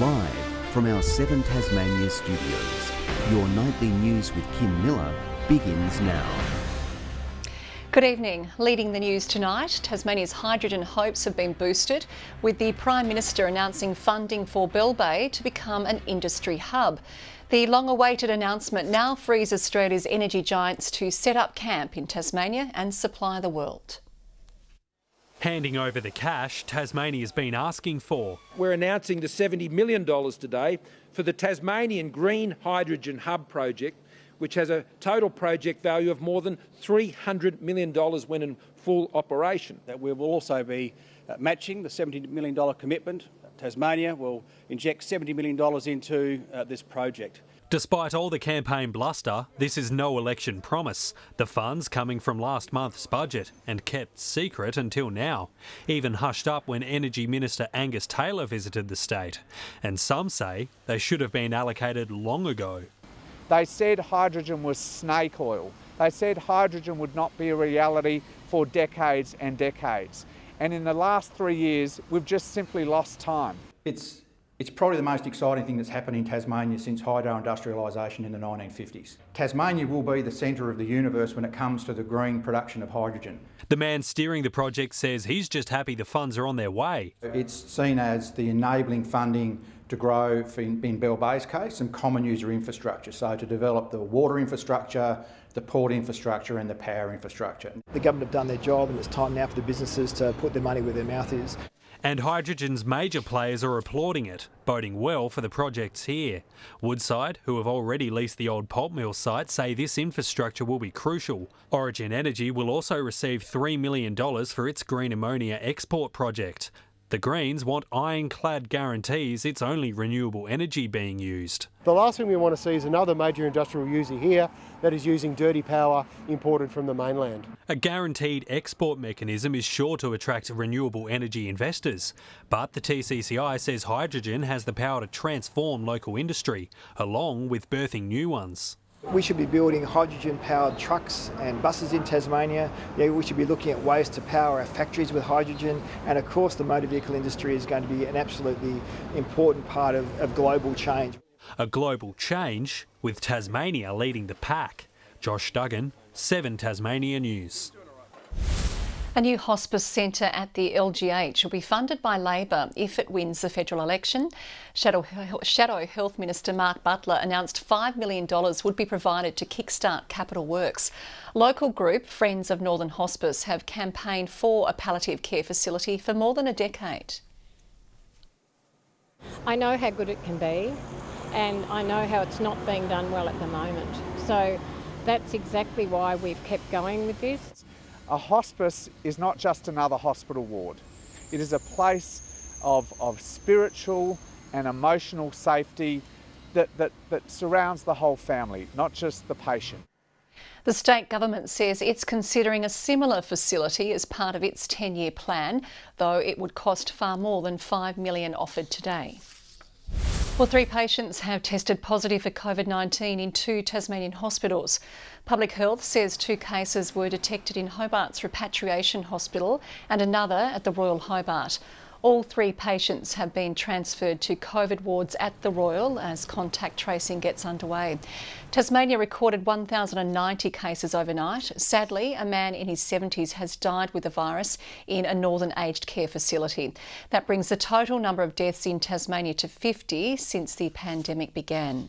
Live from our 7 Tasmania studios, your nightly news with Kim Miller begins now. Good evening. Leading the news tonight, Tasmania's hydrogen hopes have been boosted, with the Prime Minister announcing funding for Bell Bay to become an industry hub. The long-awaited announcement now frees Australia's energy giants to set up camp in Tasmania and supply the world. Handing over the cash Tasmania's been asking for. We're announcing the $70 million today for the Tasmanian Green Hydrogen Hub project, which has a total project value of more than $300 million when in full operation. That we will also be matching the $70 million commitment. Tasmania will inject $70 million into this project. Despite all the campaign bluster, this is no election promise. The funds coming from last month's budget and kept secret until now, even hushed up when Energy Minister Angus Taylor visited the state. And some say they should have been allocated long ago. They said hydrogen was snake oil. They said hydrogen would not be a reality for decades and decades. And in the last 3 years, we've just simply lost time. It's probably the most exciting thing that's happened in Tasmania since hydro-industrialisation in the 1950s. Tasmania will be the centre of the universe when it comes to the green production of hydrogen. The man steering the project says he's just happy the funds are on their way. It's seen as the enabling funding to grow, in Bell Bay's case, some common user infrastructure, so to develop the water infrastructure, the port infrastructure and the power infrastructure. The government have done their job and it's time now for the businesses to put their money where their mouth is. And hydrogen's major players are applauding it, boding well for the projects here. Woodside, who have already leased the old pulp mill site, say this infrastructure will be crucial. Origin Energy will also receive $3 million for its green ammonia export project. The Greens want ironclad guarantees it's only renewable energy being used. The last thing we want to see is another major industrial user here that is using dirty power imported from the mainland. A guaranteed export mechanism is sure to attract renewable energy investors, but the TCCI says hydrogen has the power to transform local industry, along with birthing new ones. We should be building hydrogen-powered trucks and buses in Tasmania. We should be looking at ways to power our factories with hydrogen. And of course, the motor vehicle industry is going to be an absolutely important part of global change. A global change with Tasmania leading the pack. Josh Duggan, 7 Tasmania News. A new hospice centre at the LGH will be funded by Labor if it wins the federal election. Shadow Health Minister Mark Butler announced $5 million would be provided to kickstart capital works. Local group Friends of Northern Hospice have campaigned for a palliative care facility for more than a decade. I know how good it can be, and I know how it's not being done well at the moment. So that's exactly why we've kept going with this. A hospice is not just another hospital ward. It is a place of spiritual and emotional safety that surrounds the whole family, not just the patient. The state government says it's considering a similar facility as part of its 10-year plan, though it would cost far more than $5 million offered today. Well, 3 patients have tested positive for COVID-19 in 2 Tasmanian hospitals. Public Health says 2 cases were detected in Hobart's Repatriation Hospital and another at the Royal Hobart. All 3 patients have been transferred to COVID wards at the Royal as contact tracing gets underway. Tasmania recorded 1,090 cases overnight. Sadly, a man in his 70s has died with the virus in a northern aged care facility. That brings the total number of deaths in Tasmania to 50 since the pandemic began.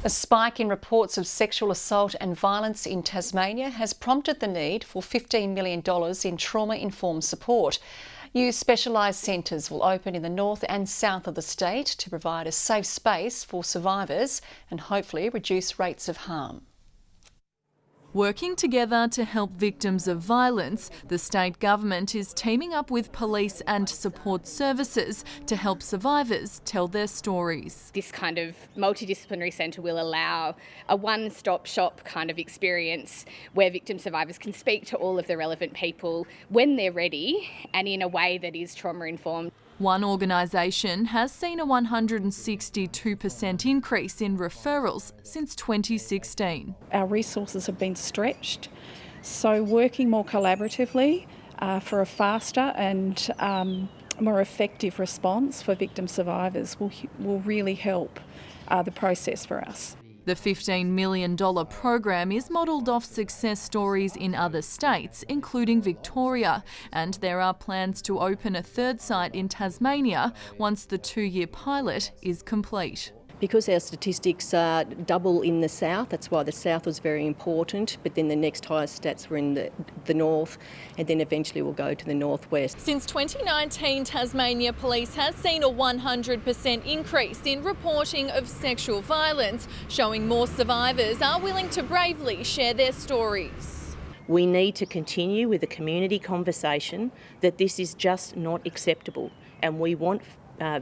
A spike in reports of sexual assault and violence in Tasmania has prompted the need for $15 million in trauma-informed support. New specialised centres will open in the north and south of the state to provide a safe space for survivors and hopefully reduce rates of harm. Working together to help victims of violence, the state government is teaming up with police and support services to help survivors tell their stories. This kind of multidisciplinary centre will allow a one-stop shop kind of experience where victim survivors can speak to all of the relevant people when they're ready and in a way that is trauma-informed. One organisation has seen a 162% increase in referrals since 2016. Our resources have been stretched, so working more collaboratively for a faster and more effective response for victim survivors will really help the process for us. The $15 million program is modelled off success stories in other states, including Victoria, and there are plans to open a third site in Tasmania once the 2-year pilot is complete. Because our statistics are double in the south, that's why the south was very important, but then the next highest stats were in the north, and then eventually we'll go to the northwest. Since 2019, Tasmania Police has seen a 100% increase in reporting of sexual violence, showing more survivors are willing to bravely share their stories. We need to continue with the community conversation that this is just not acceptable, and we want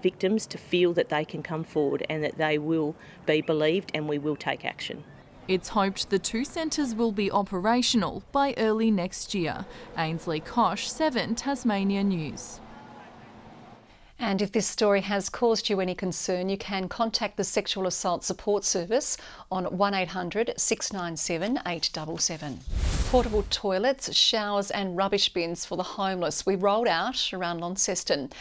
victims to feel that they can come forward and that they will be believed and we will take action. It's hoped the 2 centres will be operational by early next year. Ainsley Kosh, 7 Tasmania News. And if this story has caused you any concern, you can contact the Sexual Assault Support Service on 1800 697 877. Portable toilets, showers and rubbish bins for the homeless we rolled out around Launceston.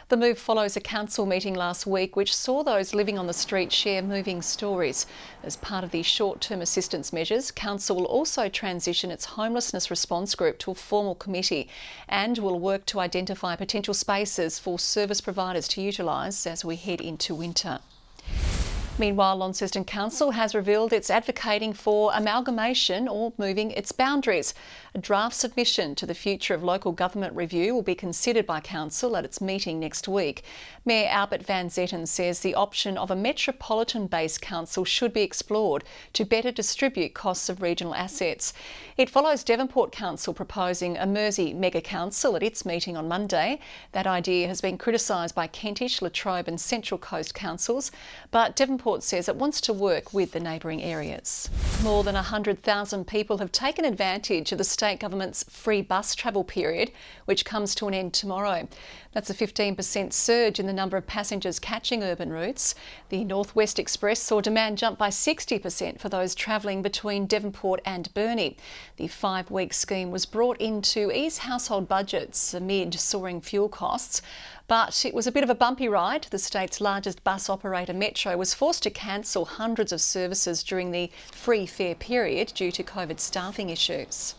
The move follows a council meeting last week which saw those living on the street share moving stories. As part of the short-term assistance measures, council will also transition its homelessness response group to a formal committee and will work to identify potential spaces for service providers to utilise as we head into winter. Meanwhile, Launceston Council has revealed it's advocating for amalgamation or moving its boundaries. A draft submission to the Future of Local Government review will be considered by Council at its meeting next week. Mayor Albert Van Zetten says the option of a metropolitan-based council should be explored to better distribute costs of regional assets. It follows Devonport Council proposing a Mersey mega council at its meeting on Monday. That idea has been criticised by Kentish, Latrobe and Central Coast councils, but Devonport says it wants to work with the neighbouring areas. More than 100,000 people have taken advantage of the state government's free bus travel period, which comes to an end tomorrow. That's a 15% surge in the number of passengers catching urban routes. The North West Express saw demand jump by 60% for those travelling between Devonport and Burnie. The 5-week scheme was brought in to ease household budgets amid soaring fuel costs. But it was a bit of a bumpy ride. The state's largest bus operator, Metro, was forced to cancel hundreds of services during the free fare period due to COVID staffing issues.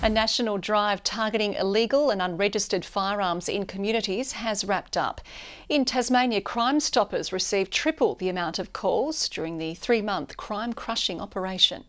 A national drive targeting illegal and unregistered firearms in communities has wrapped up. In Tasmania, Crime Stoppers received triple the amount of calls during the 3-month crime crushing operation.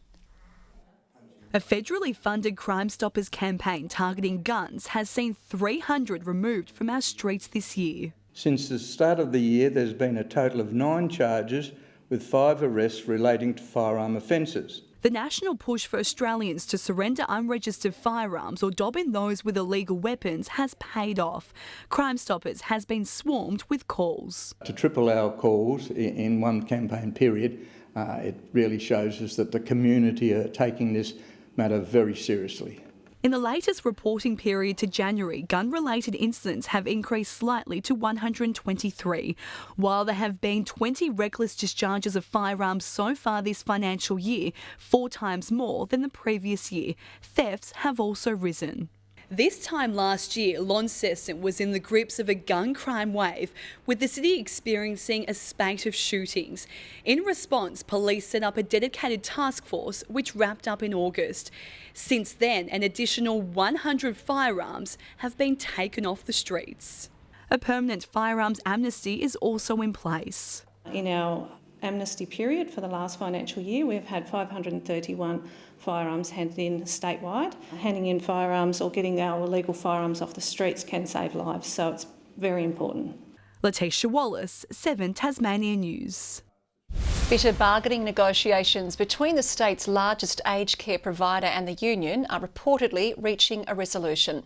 A federally funded Crime Stoppers campaign targeting guns has seen 300 removed from our streets this year. Since the start of the year, there's been a total of 9 charges with 5 arrests relating to firearm offences. The national push for Australians to surrender unregistered firearms or dob in those with illegal weapons has paid off. Crime Stoppers has been swarmed with calls. To triple our calls in one campaign period, it really shows us that the community are taking this matter very seriously. In the latest reporting period to January, gun-related incidents have increased slightly to 123. While there have been 20 reckless discharges of firearms so far this financial year, 4 times more than the previous year, thefts have also risen. This time last year, Launceston was in the grips of a gun crime wave, with the city experiencing a spate of shootings. In response, police set up a dedicated task force which wrapped up in August. Since then, an additional 100 firearms have been taken off the streets. A permanent firearms amnesty is also in place. In our amnesty period for the last financial year, we've had 531 firearms handed in statewide. Handing in firearms or getting our illegal firearms off the streets can save lives, so it's very important. Letitia Wallace, 7 Tasmania News. Bitter bargaining negotiations between the state's largest aged care provider and the union are reportedly reaching a resolution.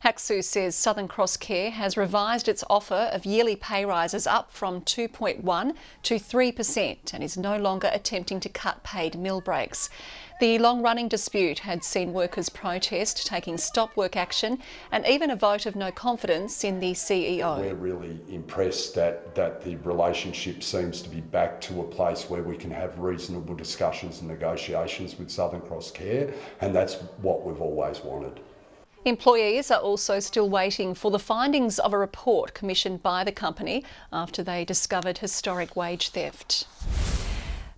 HACSU says Southern Cross Care has revised its offer of yearly pay rises up from 2.1% to 3% and is no longer attempting to cut paid meal breaks. The long-running dispute had seen workers protest, taking stop work action and even a vote of no confidence in the CEO. We're really impressed that the relationship seems to be back to a place where we can have reasonable discussions and negotiations with Southern Cross Care, and that's what we've always wanted. Employees are also still waiting for the findings of a report commissioned by the company after they discovered historic wage theft.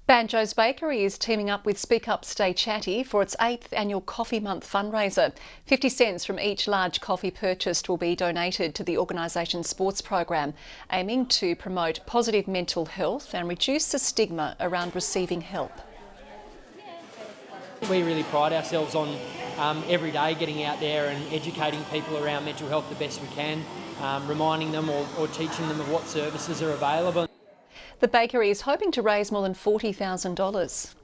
Banjos Bakery is teaming up with Speak Up Stay Chatty for its 8th annual Coffee Month fundraiser. 50 cents from each large coffee purchased will be donated to the organisation's sports program, aiming to promote positive mental health and reduce the stigma around receiving help. We really pride ourselves on every day getting out there and educating people around mental health the best we can, reminding them or teaching them of what services are available. The bakery is hoping to raise more than $40,000.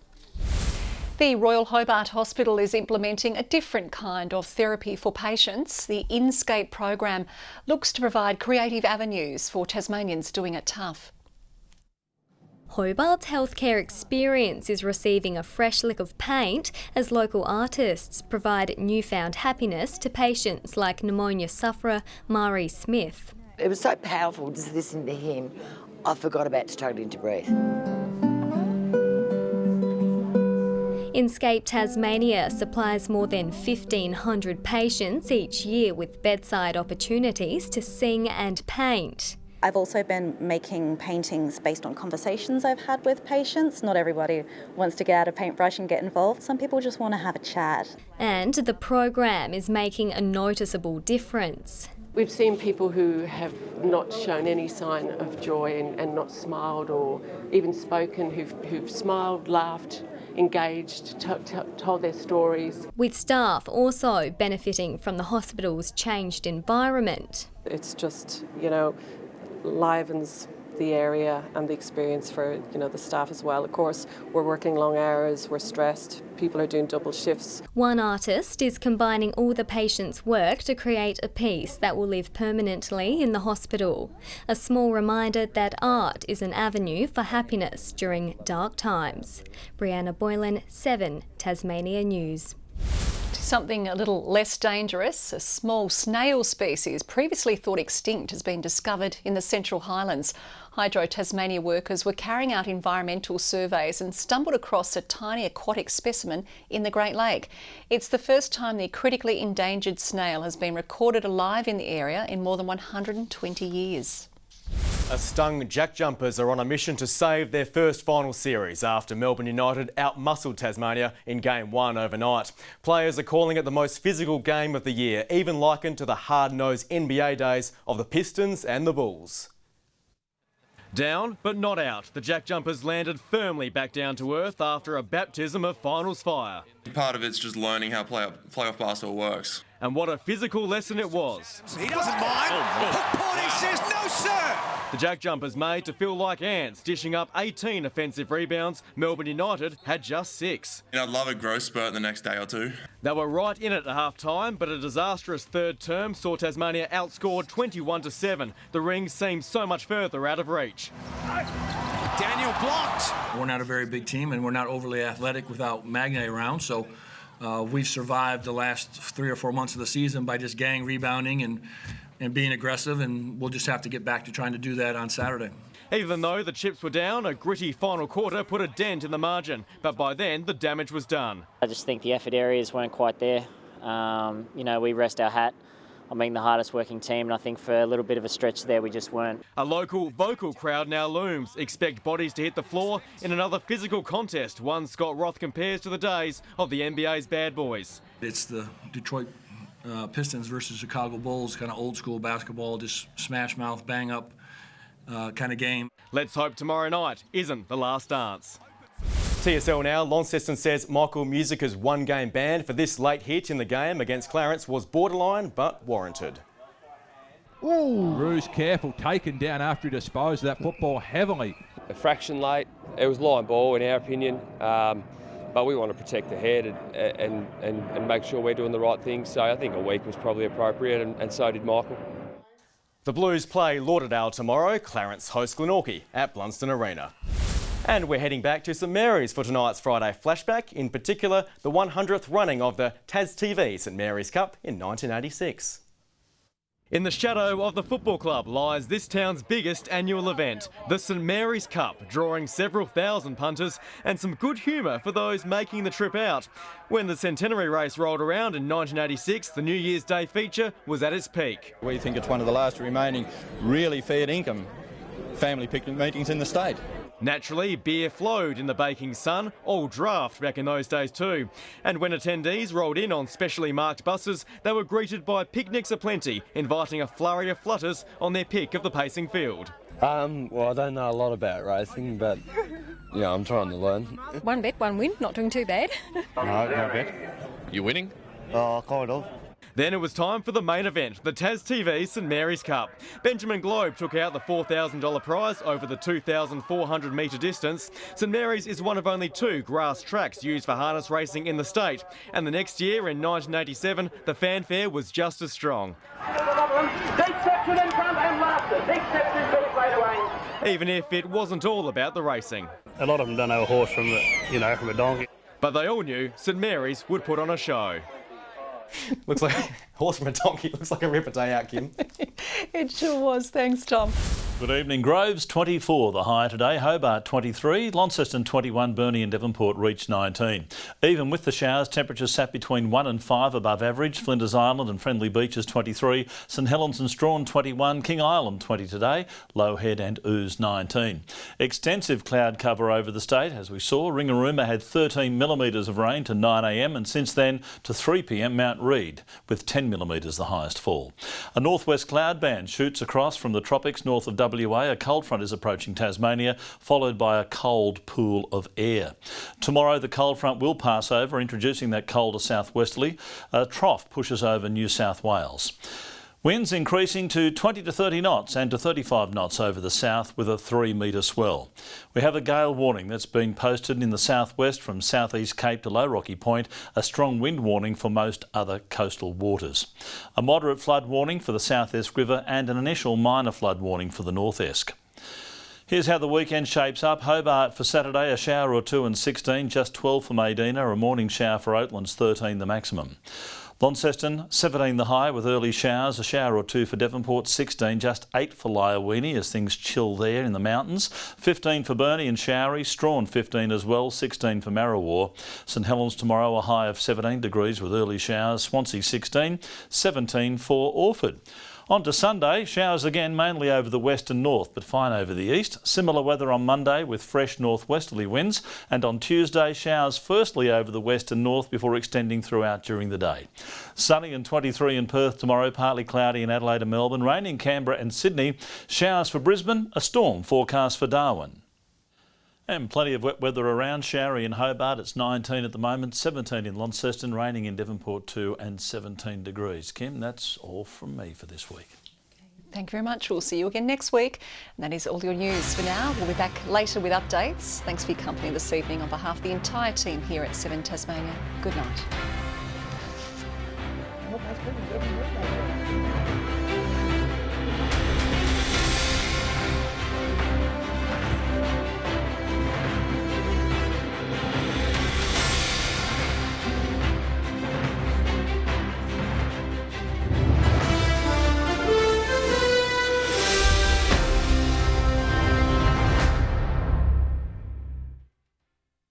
The Royal Hobart Hospital is implementing a different kind of therapy for patients. The Inscape program looks to provide creative avenues for Tasmanians doing it tough. Hobart's healthcare experience is receiving a fresh lick of paint as local artists provide newfound happiness to patients like pneumonia sufferer Mari Smith. It was so powerful just listening to him. I forgot about struggling to breathe. Inscape Tasmania supplies more than 1,500 patients each year with bedside opportunities to sing and paint. I've also been making paintings based on conversations I've had with patients. Not everybody wants to get out a paintbrush and get involved. Some people just want to have a chat. And the program is making a noticeable difference. We've seen people who have not shown any sign of joy and not smiled or even spoken, who've smiled, laughed, engaged, told their stories. With staff also benefiting from the hospital's changed environment. It's just, livens the area and the experience for, the staff as well. Of course, we're working long hours, we're stressed, people are doing double shifts. One artist is combining all the patients' work to create a piece that will live permanently in the hospital. A small reminder that art is an avenue for happiness during dark times. Brianna Boylan, 7 Tasmania News. Something a little less dangerous. A small snail species previously thought extinct has been discovered in the Central Highlands. Hydro Tasmania workers were carrying out environmental surveys and stumbled across a tiny aquatic specimen in the Great Lake. It's the first time the critically endangered snail has been recorded alive in the area in more than 120 years. A stung Jack Jumpers are on a mission to save their first final series after Melbourne United outmuscled Tasmania in Game 1 overnight. Players are calling it the most physical game of the year, even likened to the hard-nosed NBA days of the Pistons and the Bulls. Down, but not out. The Jack Jumpers landed firmly back down to earth after a baptism of finals fire. Part of it's just learning how playoff basketball works. And what a physical lesson it was. He doesn't mind. Porting says no, sir. The Jack Jumpers made to feel like ants, dishing up 18 offensive rebounds. Melbourne United had just 6. I'd love a growth spurt the next day or two. They were right in it at half-time, but a disastrous third term saw Tasmania outscored 21-7. The rings seemed so much further out of reach. Daniel blocked. We're not a very big team and we're not overly athletic without Magnay around, so we've survived the last 3 or 4 months of the season by just gang rebounding and being aggressive, and we'll just have to get back to trying to do that on Saturday. Even though the chips were down, a gritty final quarter put a dent in the margin, but by then the damage was done. I just think the effort areas weren't quite there. We rest our hat on being the hardest working team, and I think for a little bit of a stretch there we just weren't. A local vocal crowd now looms. Expect bodies to hit the floor in another physical contest, one Scott Roth compares to the days of the NBA's bad boys. It's the Detroit Pistons versus Chicago Bulls, kind of old school basketball, just smash mouth, bang up kind of game. Let's hope tomorrow night isn't the last dance. TSL now, Launceston says Michael Musica's one-game ban for this late hit in the game against Clarence was borderline but warranted. Ooh, Roos careful, taken down after he disposed of that football heavily. A fraction late, it was line ball in our opinion, but we want to protect the head and make sure we're doing the right thing, so I think a week was probably appropriate, and so did Michael. The Blues play Lauderdale tomorrow. Clarence host Glenorchy at Blunston Arena. And we're heading back to St Mary's for tonight's Friday Flashback, in particular the 100th running of the Tas TV St Mary's Cup in 1986. In the shadow of the football club lies this town's biggest annual event, the St Mary's Cup, drawing several thousand punters and some good humour for those making the trip out. When the centenary race rolled around in 1986, the New Year's Day feature was at its peak. We think it's one of the last remaining really fair income family picnic meetings in the state. Naturally, beer flowed in the baking sun, all draft back in those days too. And when attendees rolled in on specially marked buses, they were greeted by picnics aplenty, inviting a flurry of flutters on their pick of the pacing field. Well, I don't know a lot about racing, but yeah, I'm trying to learn. One bet, one win, not doing too bad. No bet. You winning? Oh, kind of. Then it was time for the main event, the Tas TV St Mary's Cup. Benjamin Globe took out the $4,000 prize over the 2,400 metre distance. St Mary's is one of only 2 grass tracks used for harness racing in the state. And the next year, in 1987, the fanfare was just as strong. Even if it wasn't all about the racing. A lot of them don't know a horse from a donkey. But they all knew St Mary's would put on a show. Looks like horse from a donkey. Looks like a ripper day out, Kim. It sure was. Thanks, Tom. Good evening. Groves 24, the high today. Hobart 23, Launceston 21, Burnie and Devonport reached 19. Even with the showers, temperatures sat between 1 and 5 above average. Flinders Island and Friendly Beaches 23, St Helens and Strawn 21, King Island 20 today, Low Head and Ooze 19. Extensive cloud cover over the state, as we saw. Ringarooma had 13 millimetres of rain to 9 a.m, and since then to 3 p.m, Mount Reid with 10 millimetres the highest fall. A northwest cloud band shoots across from the tropics north of WA. A cold front is approaching Tasmania, followed by a cold pool of air. Tomorrow the cold front will pass over, introducing that colder southwesterly. A trough pushes over New South Wales. Winds increasing to 20 to 30 knots and to 35 knots over the south with a 3-metre swell. We have a gale warning that's been posted in the southwest from southeast Cape to Low Rocky Point, a strong wind warning for most other coastal waters. A moderate flood warning for the South Esk River and an initial minor flood warning for the North Esk. Here's how the weekend shapes up. Hobart for Saturday, a shower or 2 and 16, just 12 for Medina, a morning shower for Oatlands, 13 the maximum. Launceston, 17 the high with early showers, a shower or 2 for Devonport, 16, just 8 for Lyowini as things chill there in the mountains, 15 for Burnie and showery, Strawn 15 as well, 16 for Marrawar. St Helens tomorrow, a high of 17 degrees with early showers, Swansea 16, 17 for Orford. On to Sunday, showers again mainly over the west and north, but fine over the east. Similar weather on Monday with fresh northwesterly winds, and on Tuesday showers firstly over the west and north before extending throughout during the day. Sunny and 23 in Perth tomorrow, partly cloudy in Adelaide and Melbourne, rain in Canberra and Sydney, showers for Brisbane, a storm forecast for Darwin. And plenty of wet weather around. Showery in Hobart, it's 19 at the moment, 17 in Launceston, raining in Devonport 2 and 17 degrees. Kim, that's all from me for this week. Thank you very much. We'll see you again next week. And that is all your news for now. We'll be back later with updates. Thanks for your company this evening on behalf of the entire team here at 7 Tasmania. Good night.